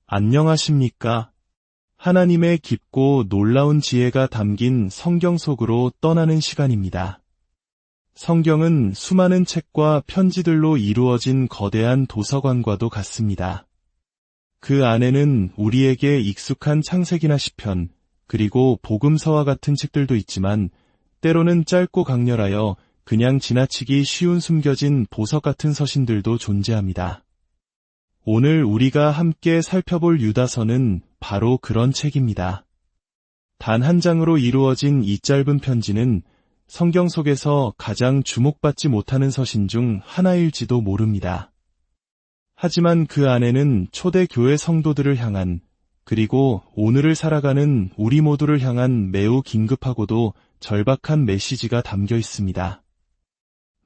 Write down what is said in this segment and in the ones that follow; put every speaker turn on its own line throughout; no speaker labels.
안녕하십니까? 하나님의 깊고 놀라운 지혜가 담긴 성경 속으로 떠나는 시간입니다. 성경은 수많은 책과 편지들로 이루어진 거대한 도서관과도 같습니다. 그 안에는 우리에게 익숙한 창세기나 시편, 그리고 복음서와 같은 책들도 있지만 때로는 짧고 강렬하여 그냥 지나치기 쉬운 숨겨진 보석 같은 서신들도 존재합니다. 오늘 우리가 함께 살펴볼 유다서는 바로 그런 책입니다. 단 한 장으로 이루어진 이 짧은 편지는 성경 속에서 가장 주목받지 못하는 서신 중 하나일지도 모릅니다. 하지만 그 안에는 초대 교회 성도들을 향한, 그리고 오늘을 살아가는 우리 모두를 향한 매우 긴급하고도 절박한 메시지가 담겨 있습니다.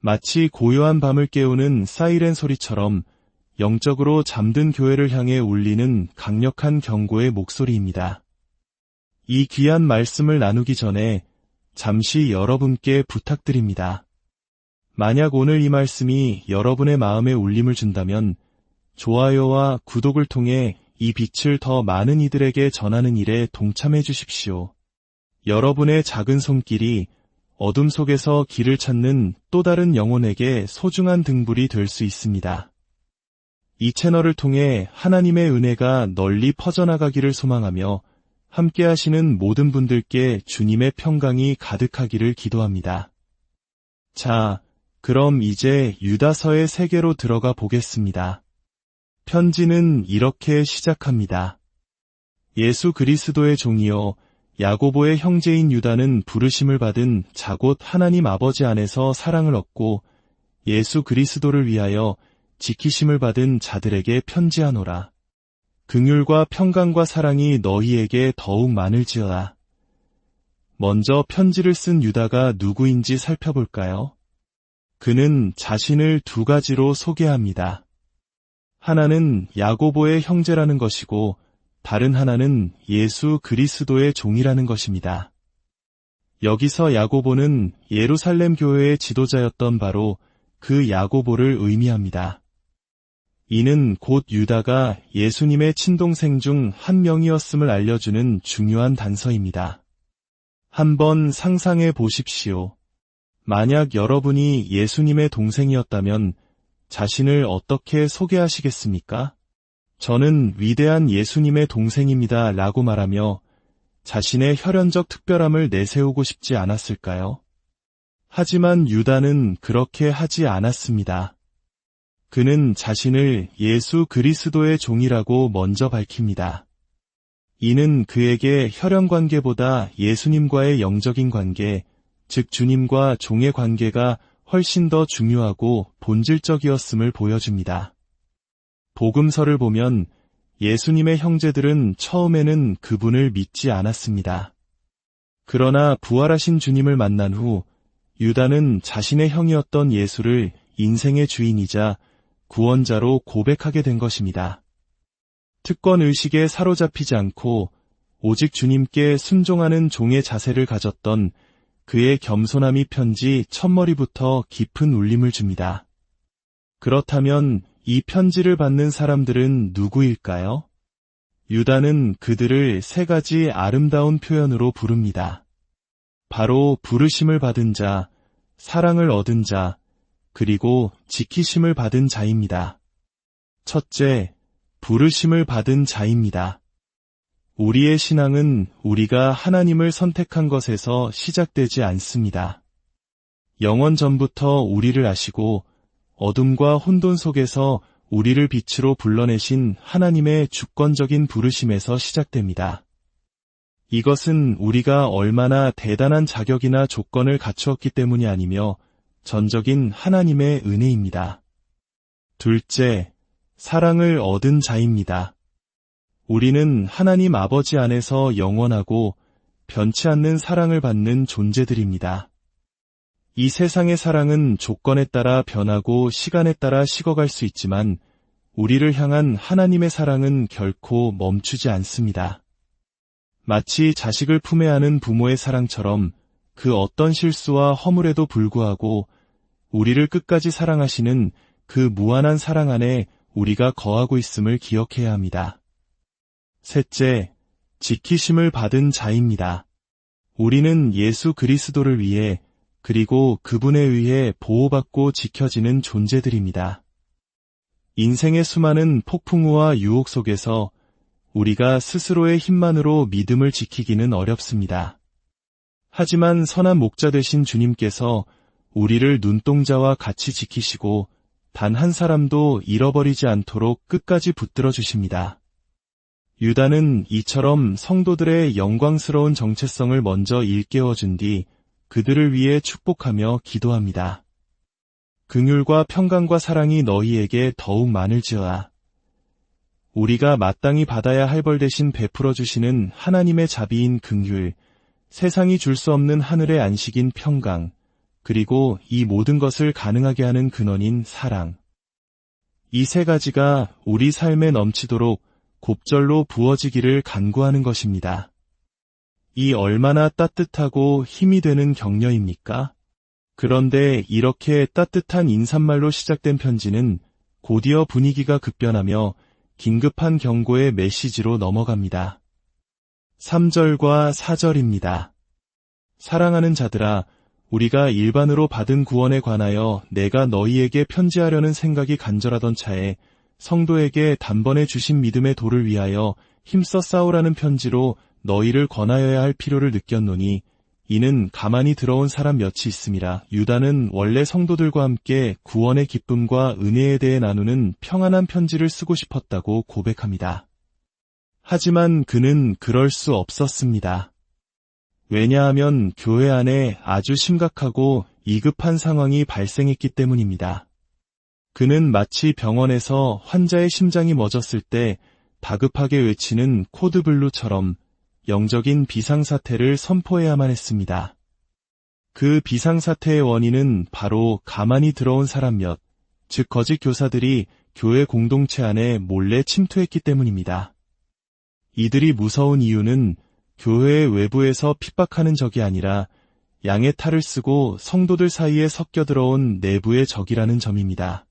마치 고요한 밤을 깨우는 사이렌 소리처럼 영적으로 잠든 교회를 향해 울리는 강력한 경고의 목소리입니다. 이 귀한 말씀을 나누기 전에 잠시 여러분께 부탁드립니다. 만약 오늘 이 말씀이 여러분의 마음에 울림을 준다면 좋아요와 구독을 통해 이 빛을 더 많은 이들에게 전하는 일에 동참해 주십시오. 여러분의 작은 손길이 어둠 속에서 길을 찾는 또 다른 영혼에게 소중한 등불이 될 수 있습니다. 이 채널을 통해 하나님의 은혜가 널리 퍼져나가기를 소망하며 함께 하시는 모든 분들께 주님의 평강이 가득하기를 기도합니다. 자, 그럼 이제 유다서의 세계로 들어가 보겠습니다. 편지는 이렇게 시작합니다. 예수 그리스도의 종이요, 야고보의 형제인 유다는 부르심을 받은 자곧 하나님 아버지 안에서 사랑을 얻고 예수 그리스도를 위하여 지키심을 받은 자들에게 편지하노라. 긍휼과 평강과 사랑이 너희에게 더욱 많을지어다. 먼저 편지를 쓴 유다가 누구인지 살펴볼까요? 그는 자신을 두 가지로 소개합니다. 하나는 야고보의 형제라는 것이고 다른 하나는 예수 그리스도의 종이라는 것입니다. 여기서 야고보는 예루살렘 교회의 지도자였던 바로 그 야고보를 의미합니다. 이는 곧 유다가 예수님의 친동생 중 한 명이었음을 알려주는 중요한 단서입니다. 한번 상상해 보십시오. 만약 여러분이 예수님의 동생이었다면 자신을 어떻게 소개하시겠습니까? 저는 위대한 예수님의 동생입니다 라고 말하며 자신의 혈연적 특별함을 내세우고 싶지 않았을까요? 하지만 유다는 그렇게 하지 않았습니다. 그는 자신을 예수 그리스도의 종이라고 먼저 밝힙니다. 이는 그에게 혈연 관계보다 예수님과의 영적인 관계, 즉 주님과 종의 관계가 훨씬 더 중요하고 본질적이었음을 보여줍니다. 복음서를 보면 예수님의 형제들은 처음에는 그분을 믿지 않았습니다. 그러나 부활하신 주님을 만난 후 유다는 자신의 형이었던 예수를 인생의 주인이자 구원자로 고백하게 된 것입니다. 특권의식에 사로잡히지 않고 오직 주님께 순종하는 종의 자세를 가졌던 그의 겸손함이 편지 첫머리부터 깊은 울림을 줍니다. 그렇다면 이 편지를 받는 사람들은 누구일까요? 유다는 그들을 세 가지 아름다운 표현으로 부릅니다. 바로 부르심을 받은 자, 사랑을 얻은 자, 그리고 지키심을 받은 자입니다. 첫째, 부르심을 받은 자입니다. 우리의 신앙은 우리가 하나님을 선택한 것에서 시작되지 않습니다. 영원 전부터 우리를 아시고 어둠과 혼돈 속에서 우리를 빛으로 불러내신 하나님의 주권적인 부르심에서 시작됩니다. 이것은 우리가 얼마나 대단한 자격이나 조건을 갖추었기 때문이 아니며 전적인 하나님의 은혜입니다. 둘째, 사랑을 얻은 자입니다. 우리는 하나님 아버지 안에서 영원하고 변치 않는 사랑을 받는 존재들입니다. 이 세상의 사랑은 조건에 따라 변하고 시간에 따라 식어갈 수 있지만 우리를 향한 하나님의 사랑은 결코 멈추지 않습니다. 마치 자식을 품에 안은 부모의 사랑처럼 그 어떤 실수와 허물에도 불구하고 우리를 끝까지 사랑하시는 그 무한한 사랑 안에 우리가 거하고 있음을 기억해야 합니다. 셋째, 지키심을 받은 자입니다. 우리는 예수 그리스도를 위해 그리고 그분에 의해 보호받고 지켜지는 존재들입니다. 인생의 수많은 폭풍우와 유혹 속에서 우리가 스스로의 힘만으로 믿음을 지키기는 어렵습니다. 하지만 선한 목자 되신 주님께서 우리를 눈동자와 같이 지키시고 단 한 사람도 잃어버리지 않도록 끝까지 붙들어 주십니다. 유다는 이처럼 성도들의 영광스러운 정체성을 먼저 일깨워준 뒤 그들을 위해 축복하며 기도합니다. 긍휼과 평강과 사랑이 너희에게 더욱 많을지어다. 우리가 마땅히 받아야 할 벌 대신 베풀어 주시는 하나님의 자비인 긍휼, 세상이 줄 수 없는 하늘의 안식인 평강, 그리고 이 모든 것을 가능하게 하는 근원인 사랑. 이 세 가지가 우리 삶에 넘치도록 곱절로 부어지기를 간구하는 것입니다. 이 얼마나 따뜻하고 힘이 되는 격려입니까? 그런데 이렇게 따뜻한 인사말로 시작된 편지는 곧이어 분위기가 급변하며 긴급한 경고의 메시지로 넘어갑니다. 3절과 4절입니다. 사랑하는 자들아, 우리가 일반으로 받은 구원에 관하여 내가 너희에게 편지하려는 생각이 간절하던 차에 성도에게 단번에 주신 믿음의 도를 위하여 힘써 싸우라는 편지로 너희를 권하여야 할 필요를 느꼈노니 이는 가만히 들어온 사람 몇이 있음이라. 유다는 원래 성도들과 함께 구원의 기쁨과 은혜에 대해 나누는 평안한 편지를 쓰고 싶었다고 고백합니다. 하지만 그는 그럴 수 없었습니다. 왜냐하면 교회 안에 아주 심각하고 위급한 상황이 발생했기 때문입니다. 그는 마치 병원에서 환자의 심장이 멎었을 때 다급하게 외치는 코드블루처럼 영적인 비상사태를 선포해야만 했습니다. 그 비상사태의 원인은 바로 가만히 들어온 사람 몇, 즉 거짓 교사들이 교회 공동체 안에 몰래 침투했기 때문입니다. 이들이 무서운 이유는 교회의 외부에서 핍박하는 적이 아니라 양의 탈을 쓰고 성도들 사이에 섞여 들어온 내부의 적이라는 점입니다.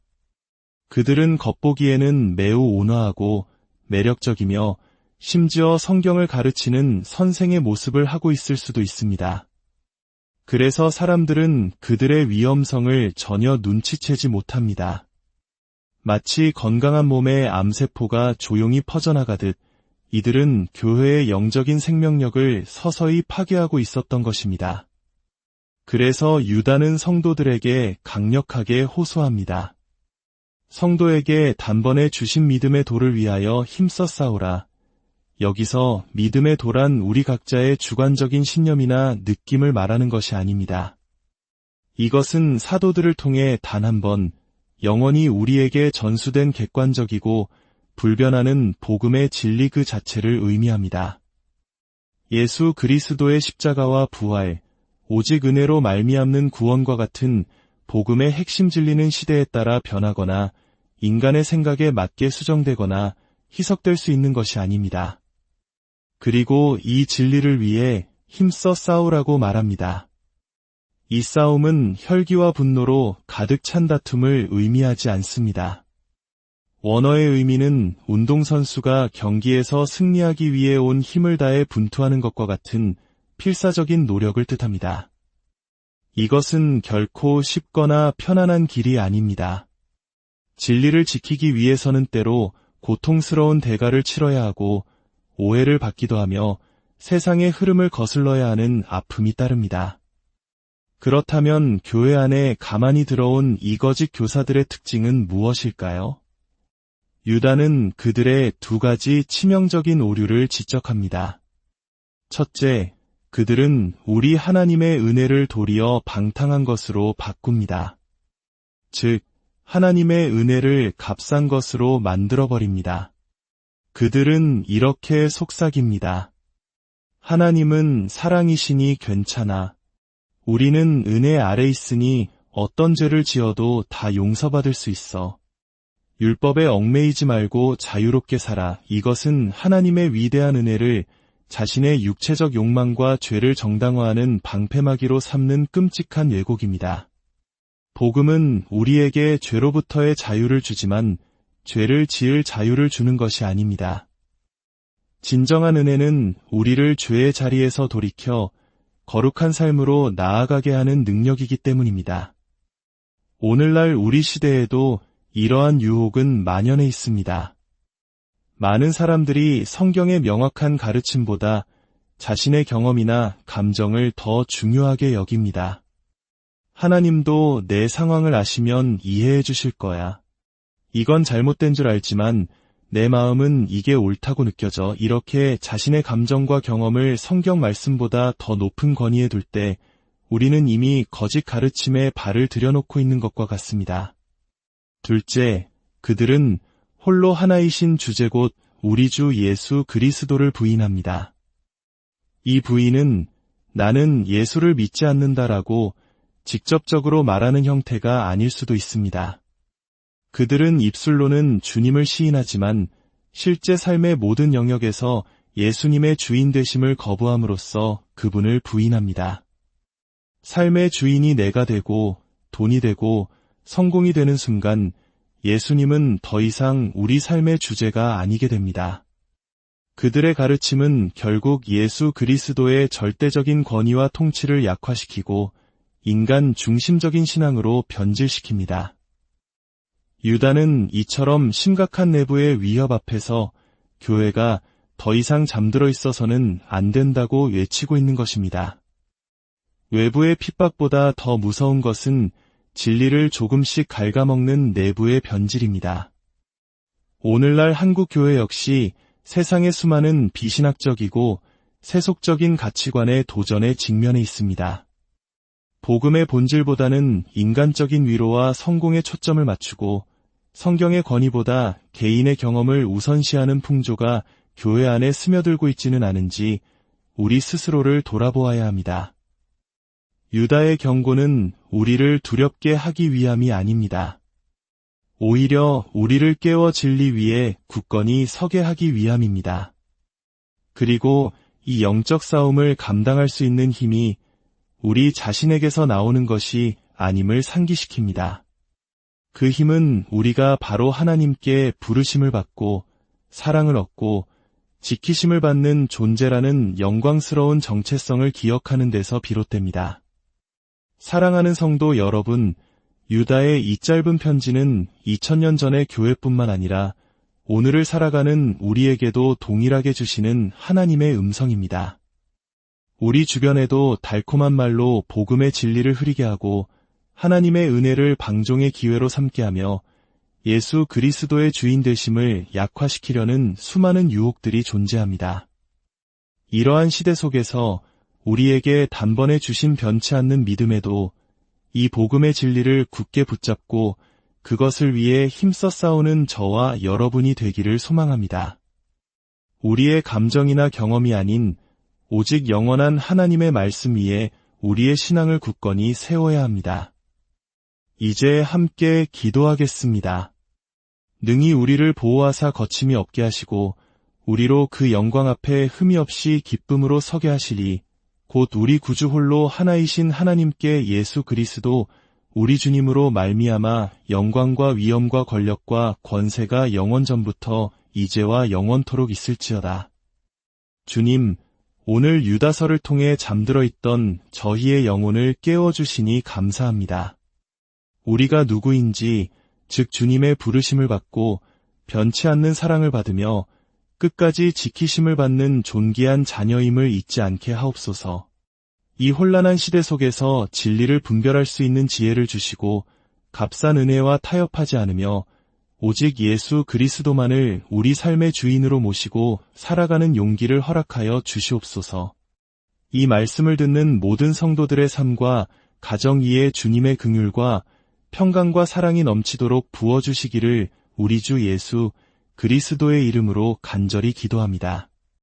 그들은 겉보기에는 매우 온화하고 매력적이며 심지어 성경을 가르치는 선생의 모습을 하고 있을 수도 있습니다. 그래서 사람들은 그들의 위험성을 전혀 눈치채지 못합니다. 마치 건강한 몸에 암세포가 조용히 퍼져나가듯 이들은 교회의 영적인 생명력을 서서히 파괴하고 있었던 것입니다. 그래서 유다는 성도들에게 강력하게 호소합니다. 성도에게 단번에 주신 믿음의 도를 위하여 힘써 싸우라. 여기서 믿음의 도란 우리 각자의 주관적인 신념이나 느낌을 말하는 것이 아닙니다. 이것은 사도들을 통해 단 한 번 영원히 우리에게 전수된 객관적이고 불변하는 복음의 진리 그 자체를 의미합니다. 예수 그리스도의 십자가와 부활, 오직 은혜로 말미암는 구원과 같은 복음의 핵심 진리는 시대에 따라 변하거나 인간의 생각에 맞게 수정되거나 희석될 수 있는 것이 아닙니다. 그리고 이 진리를 위해 힘써 싸우라고 말합니다. 이 싸움은 혈기와 분노로 가득 찬 다툼을 의미하지 않습니다. 원어의 의미는 운동선수가 경기에서 승리하기 위해 온 힘을 다해 분투하는 것과 같은 필사적인 노력을 뜻합니다. 이것은 결코 쉽거나 편안한 길이 아닙니다. 진리를 지키기 위해서는 때로 고통스러운 대가를 치러야 하고 오해를 받기도 하며 세상의 흐름을 거슬러야 하는 아픔이 따릅니다. 그렇다면 교회 안에 가만히 들어온 이거짓 교사들의 특징은 무엇일까요? 유다는 그들의 두 가지 치명적인 오류를 지적합니다. 첫째, 그들은 우리 하나님의 은혜를 도리어 방탕한 것으로 바꿉니다. 즉, 하나님의 은혜를 값싼 것으로 만들어버립니다. 그들은 이렇게 속삭입니다. 하나님은 사랑이시니 괜찮아. 우리는 은혜 아래 있으니 어떤 죄를 지어도 다 용서받을 수 있어. 율법에 얽매이지 말고 자유롭게 살아. 이것은 하나님의 위대한 은혜를 자신의 육체적 욕망과 죄를 정당화하는 방패막이로 삼는 끔찍한 왜곡입니다. 복음은 우리에게 죄로부터의 자유를 주지만 죄를 지을 자유를 주는 것이 아닙니다. 진정한 은혜는 우리를 죄의 자리에서 돌이켜 거룩한 삶으로 나아가게 하는 능력이기 때문입니다. 오늘날 우리 시대에도 이러한 유혹은 만연해 있습니다. 많은 사람들이 성경의 명확한 가르침보다 자신의 경험이나 감정을 더 중요하게 여깁니다. 하나님도 내 상황을 아시면 이해해 주실 거야. 이건 잘못된 줄 알지만 내 마음은 이게 옳다고 느껴져. 이렇게 자신의 감정과 경험을 성경 말씀보다 더 높은 권위에 둘 때 우리는 이미 거짓 가르침에 발을 들여놓고 있는 것과 같습니다. 둘째, 그들은 홀로 하나이신 주제 곧 우리 주 예수 그리스도를 부인합니다. 이 부인은 나는 예수를 믿지 않는다라고 직접적으로 말하는 형태가 아닐 수도 있습니다. 그들은 입술로는 주님을 시인하지만 실제 삶의 모든 영역에서 예수님의 주인 되심을 거부함으로써 그분을 부인합니다. 삶의 주인이 내가 되고 돈이 되고 성공이 되는 순간 예수님은 더 이상 우리 삶의 주제가 아니게 됩니다. 그들의 가르침은 결국 예수 그리스도의 절대적인 권위와 통치를 약화시키고 인간 중심적인 신앙으로 변질시킵니다. 유다는 이처럼 심각한 내부의 위협 앞에서 교회가 더 이상 잠들어 있어서는 안 된다고 외치고 있는 것입니다. 외부의 핍박보다 더 무서운 것은 진리를 조금씩 갉아먹는 내부의 변질입니다. 오늘날 한국 교회 역시 세상의 수많은 비신학적이고 세속적인 가치관의 도전에 직면해 있습니다. 복음의 본질보다는 인간적인 위로와 성공에 초점을 맞추고 성경의 권위보다 개인의 경험을 우선시하는 풍조가 교회 안에 스며들고 있지는 않은지 우리 스스로를 돌아보아야 합니다. 유다의 경고는 우리를 두렵게 하기 위함이 아닙니다. 오히려 우리를 깨워 진리 위에 굳건히 서게 하기 위함입니다. 그리고 이 영적 싸움을 감당할 수 있는 힘이 우리 자신에게서 나오는 것이 아님을 상기시킵니다. 그 힘은 우리가 바로 하나님께 부르심을 받고 사랑을 얻고 지키심을 받는 존재라는 영광스러운 정체성을 기억하는 데서 비롯됩니다. 사랑하는 성도 여러분, 유다의 이 짧은 편지는 2000년 전의 교회뿐만 아니라 오늘을 살아가는 우리에게도 동일하게 주시는 하나님의 음성입니다. 우리 주변에도 달콤한 말로 복음의 진리를 흐리게 하고 하나님의 은혜를 방종의 기회로 삼게 하며 예수 그리스도의 주인 되심을 약화시키려는 수많은 유혹들이 존재합니다. 이러한 시대 속에서 우리에게 단번에 주신 변치 않는 믿음에도 이 복음의 진리를 굳게 붙잡고 그것을 위해 힘써 싸우는 저와 여러분이 되기를 소망합니다. 우리의 감정이나 경험이 아닌 오직 영원한 하나님의 말씀 위에 우리의 신앙을 굳건히 세워야 합니다. 이제 함께 기도하겠습니다. 능히 우리를 보호하사 거침이 없게 하시고 우리로 그 영광 앞에 흠이 없이 기쁨으로 서게 하시리. 곧 우리 구주 홀로 하나이신 하나님께 예수 그리스도 우리 주님으로 말미암아 영광과 위엄과 권력과 권세가 영원전부터 이제와 영원토록 있을지어다. 주님, 오늘 유다서를 통해 잠들어 있던 저희의 영혼을 깨워주시니 감사합니다. 우리가 누구인지, 즉 주님의 부르심을 받고 변치 않는 사랑을 받으며 끝까지 지키심을 받는 존귀한 자녀임을 잊지 않게 하옵소서. 이 혼란한 시대 속에서 진리를 분별할 수 있는 지혜를 주시고 값싼 은혜와 타협하지 않으며 오직 예수 그리스도만을 우리 삶의 주인으로 모시고 살아가는 용기를 허락하여 주시옵소서. 이 말씀을 듣는 모든 성도들의 삶과 가정 위에 주님의 긍휼과 평강과 사랑이 넘치도록 부어주시기를 우리 주 예수 그리스도의 이름으로 간절히 기도합니다.